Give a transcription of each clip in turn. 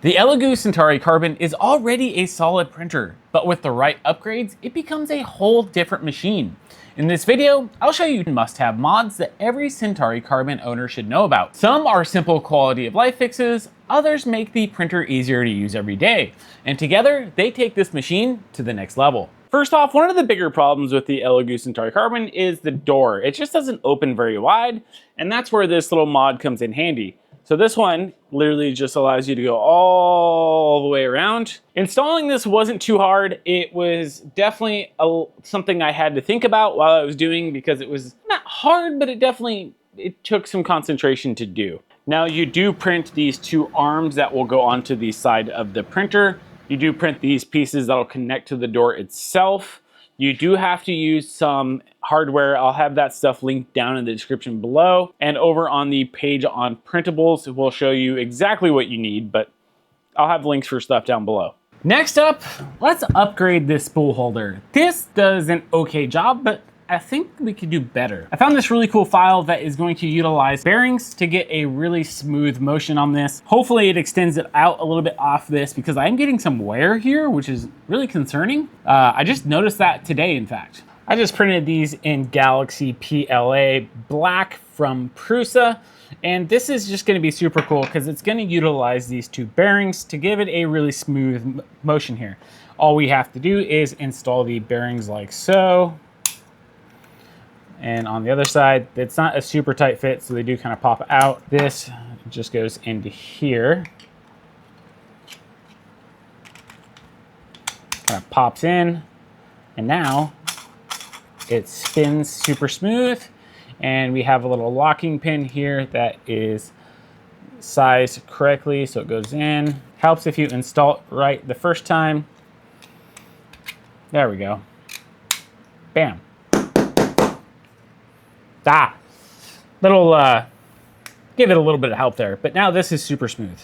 The Elegoo Centauri Carbon is already a solid printer, but with the right upgrades, it becomes a whole different machine. In this video, I'll show you must-have mods that every Centauri Carbon owner should know about. Some are simple quality of life fixes, others make the printer easier to use every day, and together, they take this machine to the next level. First off, one of the bigger problems with the Elegoo Centauri Carbon is the door. It just doesn't open very wide, and that's where this little mod comes in handy. So this one literally just allows you to go all the way around. Installing this wasn't too hard. It was definitely something I had to think about while I was doing, because it was not hard, but it took some concentration to do. Now you do print these two arms that will go onto the side of the printer. You do print these pieces that'll connect to the door itself. You do have to use some hardware. I'll have that stuff linked down in the description below. And over on the page on printables, we'll show you exactly what you need, but I'll have links for stuff down below. Next up, let's upgrade this spool holder. This does an okay job, but I think we could do better. I found this really cool file that is going to utilize bearings to get a really smooth motion on this. Hopefully it extends it out a little bit off this, because I'm getting some wear here, which is really concerning. I just noticed that today, in fact. I just printed these in Galaxy PLA Black from Prusa, and this is just gonna be super cool because it's gonna utilize these two bearings to give it a really smooth motion here. All we have to do is install the bearings like so. And on the other side, it's not a super tight fit, so they do kind of pop out. This just goes into here. Kind of pops in, and now it spins super smooth. And we have a little locking pin here that is sized correctly, so it goes in. Helps if you install it right the first time. There we go. Bam. Give it a little bit of help there, but now this is super smooth.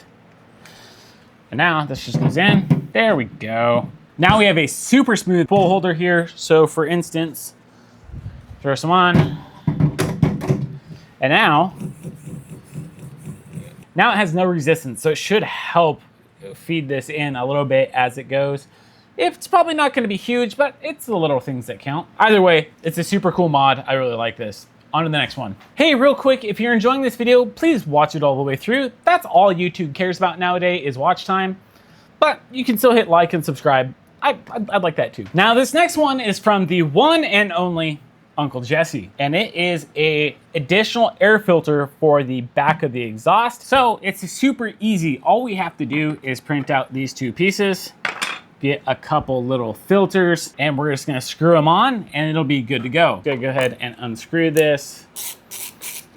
And now this just goes in. There we go. Now we have a super smooth spool holder here. So for instance, throw some on. And now it has no resistance, so it should help feed this in a little bit as it goes. It's probably not going to be huge, but it's the little things that count. Either way, it's a super cool mod. I really like this. On to the next one. Hey, real quick, if you're enjoying this video, please watch it all the way through. That's all YouTube cares about nowadays is watch time, but you can still hit like and subscribe. I'd like that too. Now, this next one is from the one and only Uncle Jesse, and it is a additional air filter for the back of the exhaust. So it's super easy. All we have to do is print out these two pieces, get a couple little filters, and we're just gonna screw them on and it'll be good to go. Go ahead and unscrew this.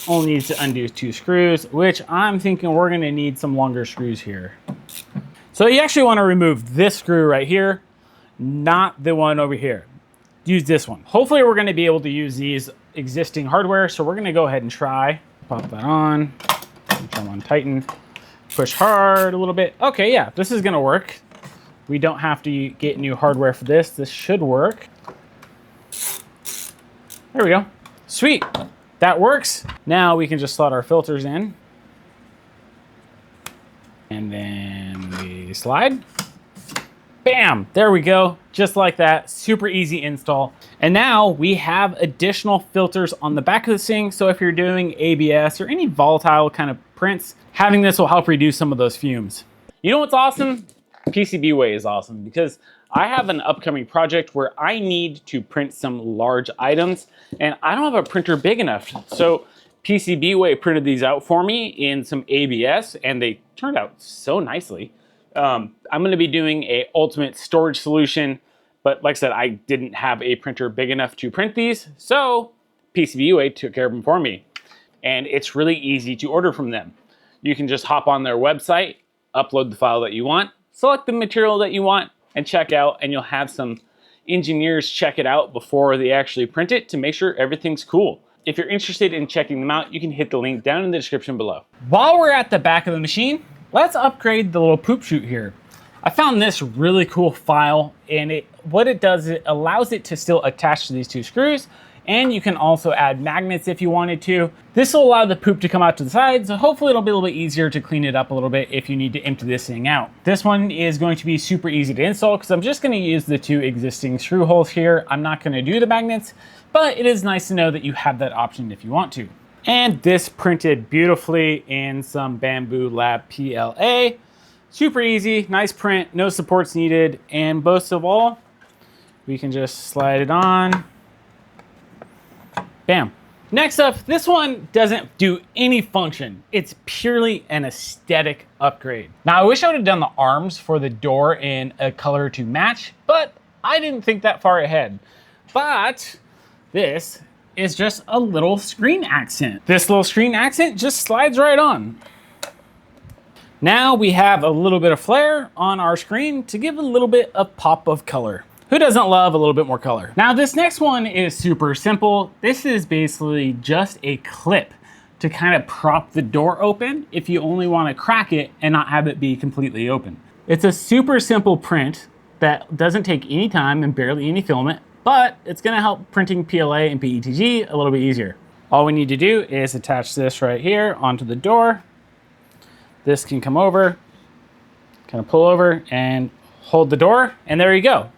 Only needs to undo 2 screws, which I'm thinking we're gonna need some longer screws here. So you actually wanna remove this screw right here, not the one over here. Use this one. Hopefully we're gonna be able to use these existing hardware, so we're gonna go ahead and try. Pop that on, turn on tighten, push hard a little bit. Okay, yeah, this is gonna work. We don't have to get new hardware for this. This should work. There we go. Sweet. That works. Now we can just slot our filters in. And then we slide. Bam! There we go. Just like that. Super easy install. And now we have additional filters on the back of this thing. So if you're doing ABS or any volatile kind of prints, having this will help reduce some of those fumes. You know what's awesome? PCBWay is awesome, because I have an upcoming project where I need to print some large items and I don't have a printer big enough. So PCBWay printed these out for me in some ABS and they turned out so nicely. I'm going to be doing a ultimate storage solution, but like I said, I didn't have a printer big enough to print these. So PCBWay took care of them for me, and it's really easy to order from them. You can just hop on their website, upload the file that you want, select the material that you want, and check out, and you'll have some engineers check it out before they actually print it to make sure everything's cool. If you're interested in checking them out, you can hit the link down in the description below. While we're at the back of the machine, let's upgrade the little poop chute here. I found this really cool file, and what it does is it allows it to still attach to these 2 screws, And you can also add magnets if you wanted to. This will allow the poop to come out to the side, so hopefully it'll be a little bit easier to clean it up a little bit if you need to empty this thing out. This one is going to be super easy to install because I'm just going to use the 2 existing screw holes here. I'm not going to do the magnets, but it is nice to know that you have that option if you want to. And this printed beautifully in some Bamboo Lab PLA. Super easy, nice print, no supports needed, and most of all, we can just slide it on. Bam. Next up, this one doesn't do any function. It's purely an aesthetic upgrade. Now, I wish I would have done the arms for the door in a color to match, but I didn't think that far ahead. But this is just a little screen accent. This little screen accent just slides right on. Now we have a little bit of flare on our screen to give a little bit of pop of color. Who doesn't love a little bit more color? Now this next one is super simple. This is basically just a clip to kind of prop the door open if you only want to crack it and not have it be completely open. It's a super simple print that doesn't take any time and barely any filament, but it's gonna help printing PLA and PETG a little bit easier. All we need to do is attach this right here onto the door. This can come over, kind of pull over and hold the door, and there you go.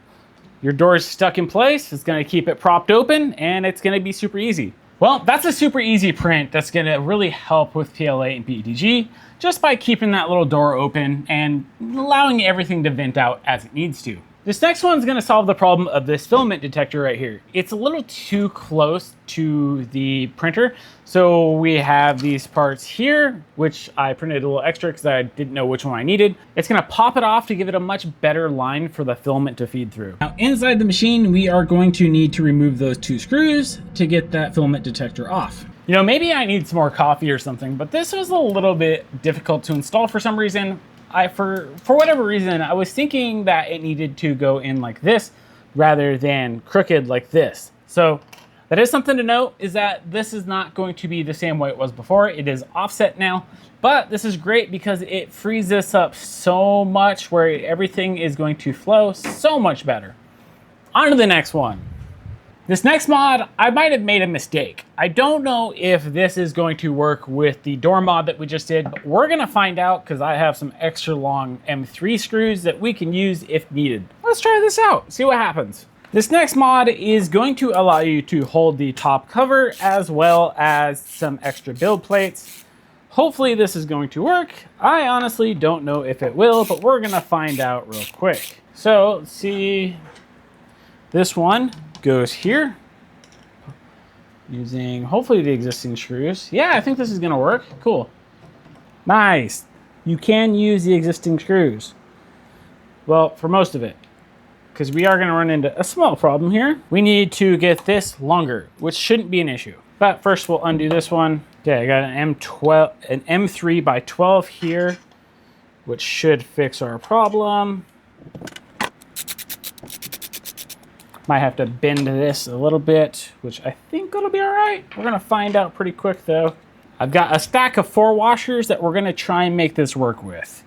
Your door is stuck in place. It's gonna keep it propped open and it's gonna be super easy. Well, that's a super easy print that's gonna really help with PLA and PETG just by keeping that little door open and allowing everything to vent out as it needs to. This next one's gonna solve the problem of this filament detector right here. It's a little too close to the printer. So we have these parts here, which I printed a little extra because I didn't know which one I needed. It's gonna pop it off to give it a much better line for the filament to feed through. Now inside the machine, we are going to need to remove those 2 screws to get that filament detector off. You know, maybe I need some more coffee or something, but this was a little bit difficult to install for some reason. For whatever reason, I was thinking that it needed to go in like this rather than crooked like this. So that is something to note, is that this is not going to be the same way it was before. It is offset now, but this is great because it frees this up so much where everything is going to flow so much better. On to the next one. This next mod, I might have made a mistake. I don't know if this is going to work with the door mod that we just did, but we're gonna find out because I have some extra long M3 screws that we can use if needed. Let's try this out, see what happens. This next mod is going to allow you to hold the top cover as well as some extra build plates. Hopefully this is going to work. I honestly don't know if it will, but we're gonna find out real quick. So let's see, this one goes here using hopefully the existing screws. Yeah, I think this is gonna work. Cool. Nice. You can use the existing screws. Well, for most of it, because we are gonna run into a small problem here. We need to get this longer, which shouldn't be an issue. But first we'll undo this one. Okay, I got an M3 by 12 here, which should fix our problem. Might have to bend this a little bit, which I think it'll be all right. We're gonna find out pretty quick though. I've got a stack of 4 washers that we're gonna try and make this work with.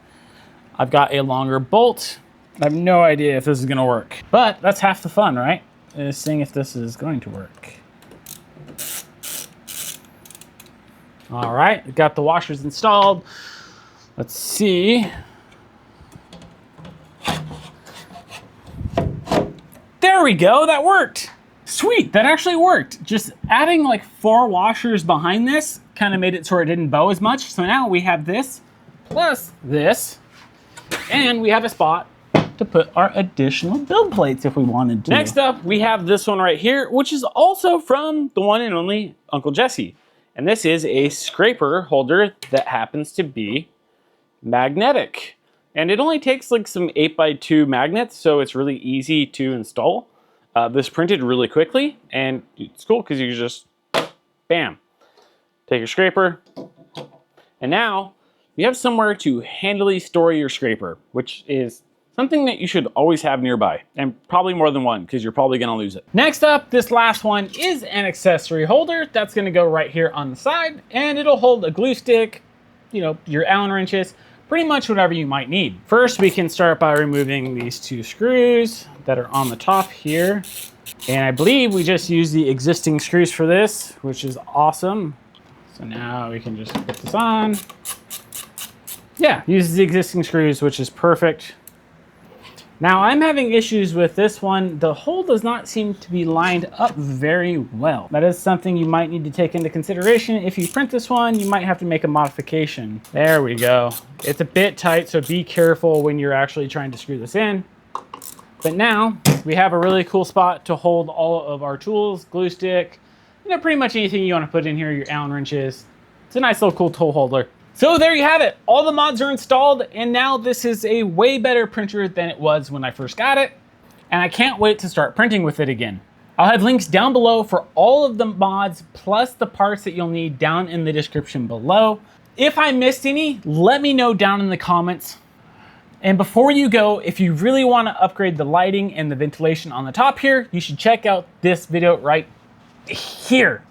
I've got a longer bolt. I have no idea if this is gonna work, but that's half the fun, right? Is seeing if this is going to work. All right, we've got the washers installed. Let's see. There we go, that worked. Sweet, that actually worked. Just adding like 4 washers behind this kind of made it so it didn't bow as much. So now we have this plus this, and we have a spot to put our additional build plates if we wanted to. Next up, we have this one right here, which is also from the one and only Uncle Jesse. And this is a scraper holder that happens to be magnetic. And it only takes like some 8x2 magnets, so it's really easy to install. This printed really quickly, and it's cool because you can just, bam, take your scraper. And now you have somewhere to handily store your scraper, which is something that you should always have nearby, and probably more than one because you're probably gonna lose it. Next up, this last one is an accessory holder that's gonna go right here on the side, and it'll hold a glue stick, you know, your Allen wrenches, pretty much whatever you might need. First, we can start by removing these 2 screws that are on the top here. And I believe we just use the existing screws for this, which is awesome. So now we can just put this on. Yeah, use the existing screws, which is perfect. Now I'm having issues with this one. The hole does not seem to be lined up very well. That is something you might need to take into consideration. If you print this one, you might have to make a modification. There we go. It's a bit tight, so be careful when you're actually trying to screw this in. But now we have a really cool spot to hold all of our tools, glue stick, pretty much anything you want to put in here, your Allen wrenches. It's a nice little cool tool holder. So there you have it. All the mods are installed, and now this is a way better printer than it was when I first got it. And I can't wait to start printing with it again. I'll have links down below for all of the mods, plus the parts that you'll need down in the description below. If I missed any, let me know down in the comments. And before you go, if you really want to upgrade the lighting and the ventilation on the top here, you should check out this video right here.